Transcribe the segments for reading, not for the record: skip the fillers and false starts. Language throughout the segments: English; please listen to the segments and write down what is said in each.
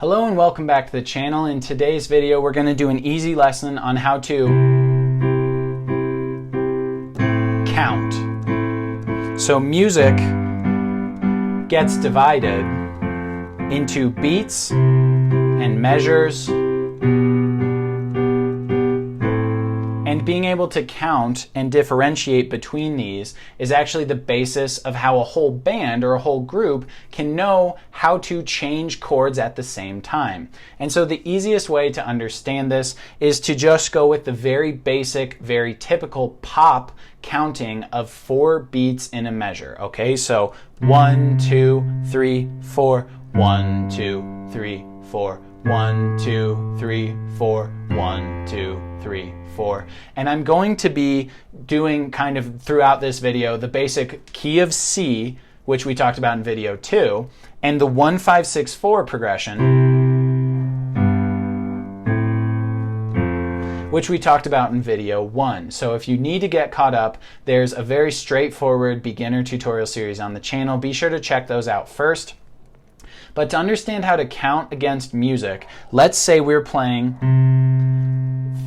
Hello and welcome back to the channel. In today's video we're going to do an easy lesson on how to count. So music gets divided into beats and measures, and being able to count and differentiate between these is actually the basis of how a whole band or a whole group can know how to change chords at the same time. And so the easiest way to understand this is to just go with the very basic, very typical pop counting of 4 beats in a measure. Okay, so 1, 2, 3, 4, 1, 2, 3, 4, 1, 2, 3, 4, 1, 2, 3, 4. And I'm going to be doing kind of throughout this video the basic key of C, which we talked about in video 2, and the 1, 5, 6, 4 progression, which we talked about in video 1. So if you need to get caught up, there's a very straightforward beginner tutorial series on the channel. Be sure to check those out first. But to understand how to count against music, let's say we're playing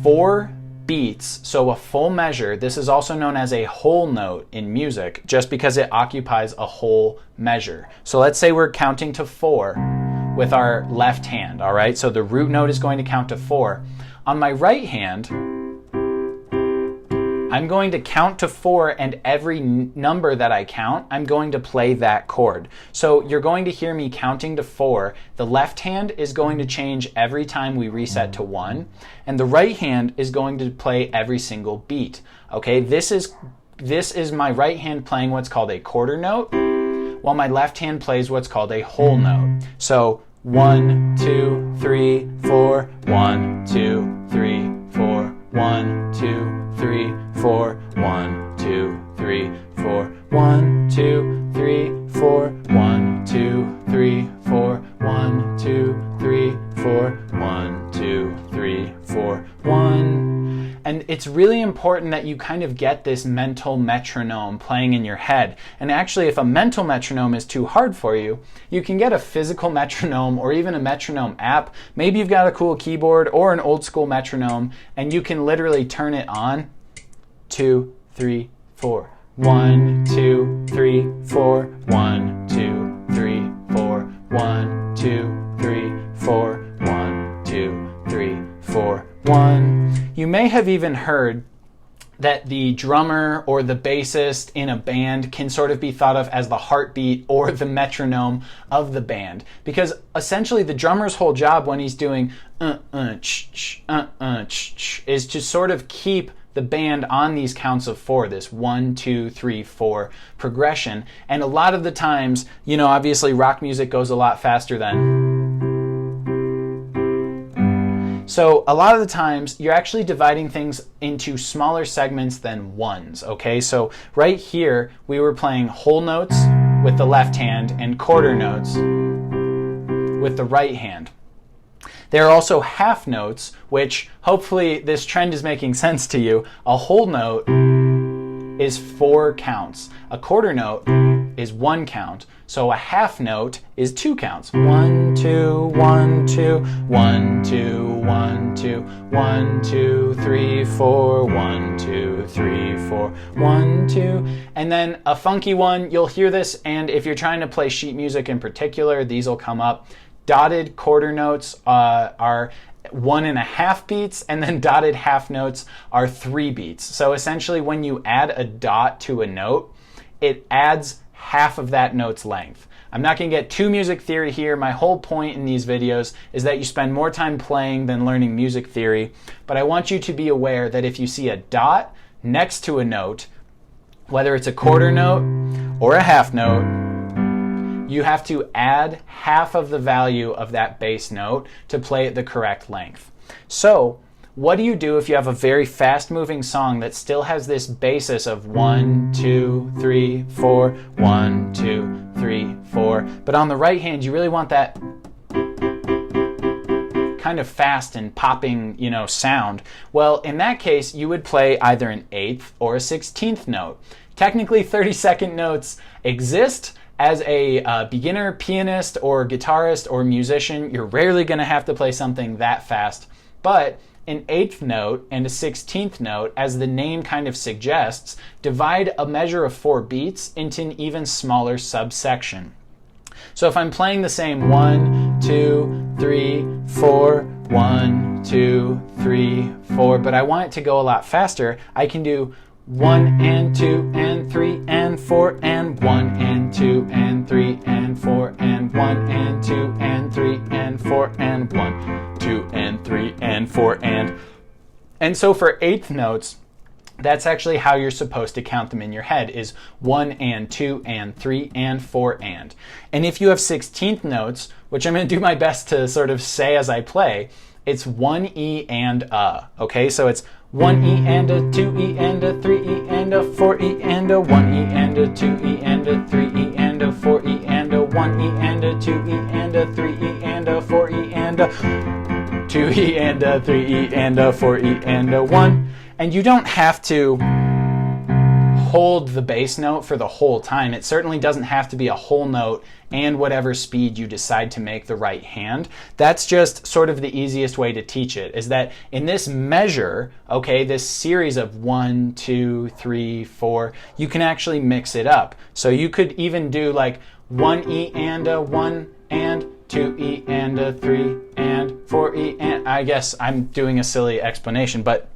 4 beats, so a full measure. This is also known as a whole note in music, just because it occupies a whole measure. So let's say we're counting to 4 with our left hand, all right? So the root note is going to count to 4. On my right hand, I'm going to count to 4, and every number that I count, I'm going to play that chord. So you're going to hear me counting to 4. The left hand is going to change every time we reset to 1, and the right hand is going to play every single beat. Okay, this is my right hand playing what's called a quarter note, while my left hand plays what's called a whole note. So 1, 2, 3, 4, 1, 2, 3, 4, 1, 2, 3, 4, 1, 2, 3, 4, 1, 2, 3, 4, 1, 2, 3, 4, 1, 2, 3, 4, 1, 2, 3, 4, 1. And it's really important that you kind of get this mental metronome playing in your head. And actually, if a mental metronome is too hard for you, you can get a physical metronome or even a metronome app. Maybe you've got a cool keyboard or an old school metronome, and you can literally turn it on. 2, 3, 4. 1, 2, 3, 4. 1, 2, 3, 4. 1, 2, 3, 4. 1, 2, 3, 4. 1. You may have even heard that the drummer or the bassist in a band can sort of be thought of as the heartbeat or the metronome of the band, because essentially the drummer's whole job when he's doing is to sort of keep the band on these counts of 4, this 1, 2, 3, 4 progression. And a lot of the times, you know, obviously rock music goes a lot faster than. So a lot of the times you're actually dividing things into smaller segments than ones, okay? So right here we were playing whole notes with the left hand and quarter notes with the right hand. There are also half notes, which hopefully this trend is making sense to you. A whole note is 4 counts. A quarter note is 1 count. So a half note is 2 counts. 1, 2, 1, 2, 1, 2, 1, 2, 1, 2, 3, 4, 1, 2, 3, 4, 1, 2. And then a funky one, you'll hear this, and if you're trying to play sheet music in particular, these will come up. Dotted quarter notes are 1.5 beats, and then dotted half notes are 3 beats. So essentially when you add a dot to a note, it adds half of that note's length. I'm not going to get too music theory here. My whole point in these videos is that you spend more time playing than learning music theory, but I want you to be aware that if you see a dot next to a note, whether it's a quarter note or a half note, you have to add half of the value of that bass note to play it the correct length. So what do you do if you have a very fast moving song that still has this basis of 1, 2, 3, 4, 1, 2, 3, 4, but on the right hand you really want that kind of fast and popping, you know, sound? Well, in that case you would play either an 8th or a 16th note. Technically 30-second notes exist, as a beginner pianist or guitarist or musician, you're rarely going to have to play something that fast. But an eighth note and a 16th note, as the name kind of suggests, divide a measure of 4 beats into an even smaller subsection. So if I'm playing the same 1, 2, 3, 4, 1, 2, 3, 4, but I want it to go a lot faster, I can do 1 and 2 and 3 and 4 and 1 and 2 and 3 and 4 and 1 and 2 and 3 and 4 and 1, 2 and 3 and 4 and so for eighth notes, that's actually how you're supposed to count them in your head, is 1 and 2 and 3 and 4 and. And if you have 16th notes, which I'm going to do my best to sort of say as I play, it's 1 E and a. Okay, so it's 1 E and a, 2 E and a, 3 E and a, 4 E and a, 1 E and a, 2 E and a, 3 E and a, 4 E and a, 1 E and a, 2 E and a, 3 E and a, 4 E and a, 2 E and a, 3 E and a, 4 E and a, 1. And you don't have to hold the bass note for the whole time. It certainly doesn't have to be a whole note and whatever speed you decide to make the right hand. That's just sort of the easiest way to teach it, is that in this measure, okay, this series of 1, 2, 3, 4, you can actually mix it up. So you could even do like 1 E and a, 1 and 2 E and a, 3 and 4 E and, I guess I'm doing a silly explanation, but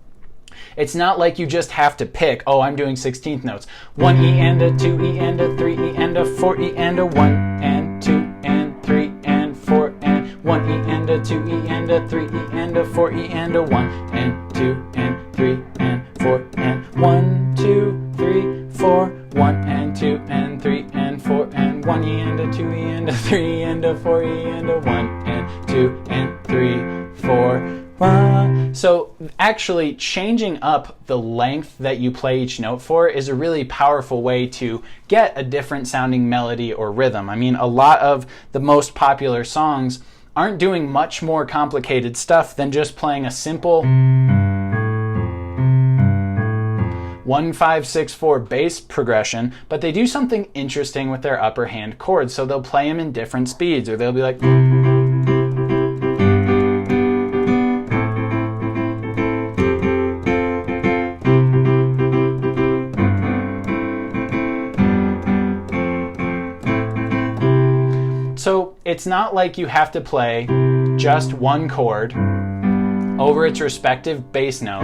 it's not like you just have to pick, oh, I'm doing 16th notes. 1 E and a, 2 E and a, 3 E and a, 4 E and a, 1 and 2 and 3 and 4 and 1 E and a, 2 E and a, 3 E and a, 4 E and a, 1 and 2 and 3 and 4 and 1, 2, 3, 4, 1 and 2 and 3 and 4 and 1 E and a, 2 E and a, 3 and a, 4 E and a, 1 and 2 and 3, 4. So actually changing up the length that you play each note for is a really powerful way to get a different sounding melody or rhythm. I mean, a lot of the most popular songs aren't doing much more complicated stuff than just playing a simple 1, 5, 6, 4 bass progression, but they do something interesting with their upper hand chords. So they'll play them in different speeds, or they'll be like, so it's not like you have to play just one chord over its respective bass note.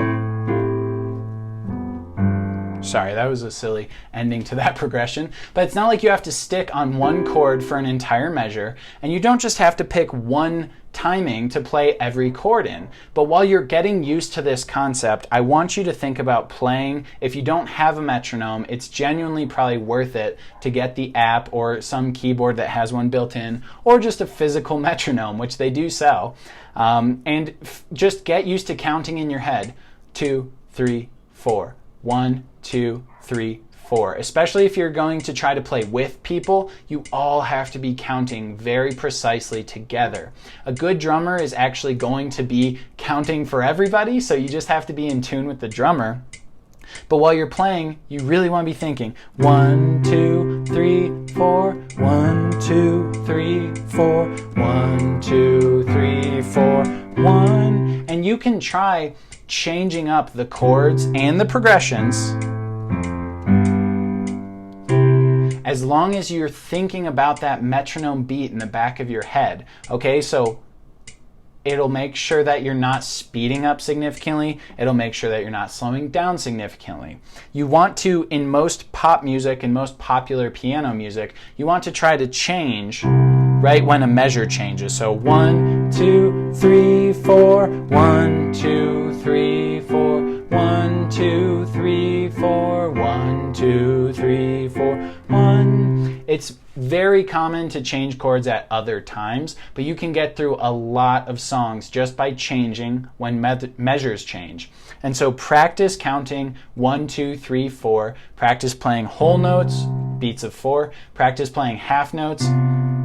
Sorry, that was a silly ending to that progression. But it's not like you have to stick on one chord for an entire measure, and you don't just have to pick one timing to play every chord in. But while you're getting used to this concept, I want you to think about playing. If you don't have a metronome, it's genuinely probably worth it to get the app or some keyboard that has one built in, or just a physical metronome, which they do sell. And just get used to counting in your head. 2, 3, 4. 1, 2, 3, 4. Especially if you're going to try to play with people, you all have to be counting very precisely together. A good drummer is actually going to be counting for everybody, so you just have to be in tune with the drummer. But while you're playing, you really want to be thinking 1, 2, 3, 4, 1, 2, 3, 4, 1, 2, 3, 4, 1. And you can try changing up the chords and the progressions as long as you're thinking about that metronome beat in the back of your head. Okay, so it'll make sure that you're not speeding up significantly. It'll make sure that you're not slowing down significantly. You want to, in most pop music and most popular piano music, you want to try to change right when a measure changes. So 1, 2, 3, 4, 1, 2, 3, 4, 1, 2, 3, 4, 1, 2, 3, 4, 1. It's very common to change chords at other times, but you can get through a lot of songs just by changing when measures change. And so practice counting 1, 2, 3, 4. Practice playing whole notes, beats of 4. Practice playing half notes,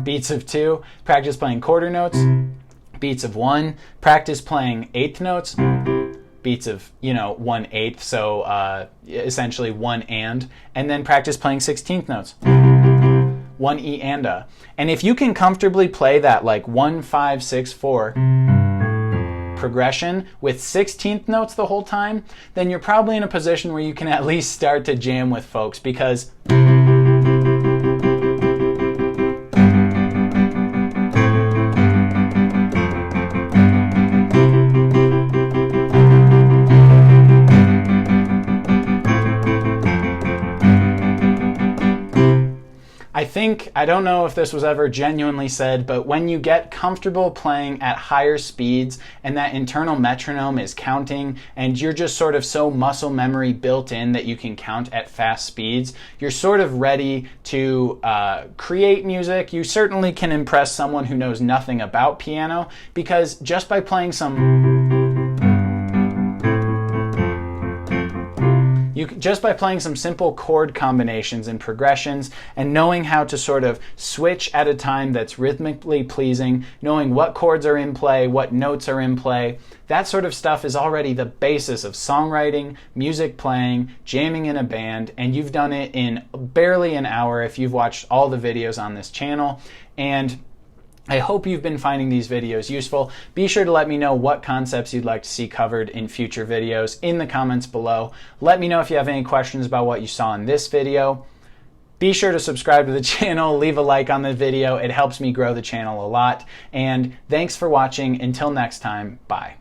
beats of 2. Practice playing quarter notes, beats of 1. Practice playing eighth notes, beats of 1/8, so essentially 1 and then practice playing 16th notes. 1 E and A. And if you can comfortably play that like 1, 5, 6, 4 progression with 16th notes the whole time, then you're probably in a position where you can at least start to jam with folks, because I don't know if this was ever genuinely said, but when you get comfortable playing at higher speeds and that internal metronome is counting and you're just sort of so muscle memory built in that you can count at fast speeds, you're sort of ready to create music. You certainly can impress someone who knows nothing about piano, because just by playing some simple chord combinations and progressions and knowing how to sort of switch at a time that's rhythmically pleasing, knowing what chords are in play, what notes are in play, that sort of stuff is already the basis of songwriting, music playing, jamming in a band, and you've done it in barely an hour if you've watched all the videos on this channel. And I hope you've been finding these videos useful. Be sure to let me know what concepts you'd like to see covered in future videos in the comments below. Let me know if you have any questions about what you saw in this video. Be sure to subscribe to the channel, leave a like on the video. It helps me grow the channel a lot. And thanks for watching. Until next time, bye.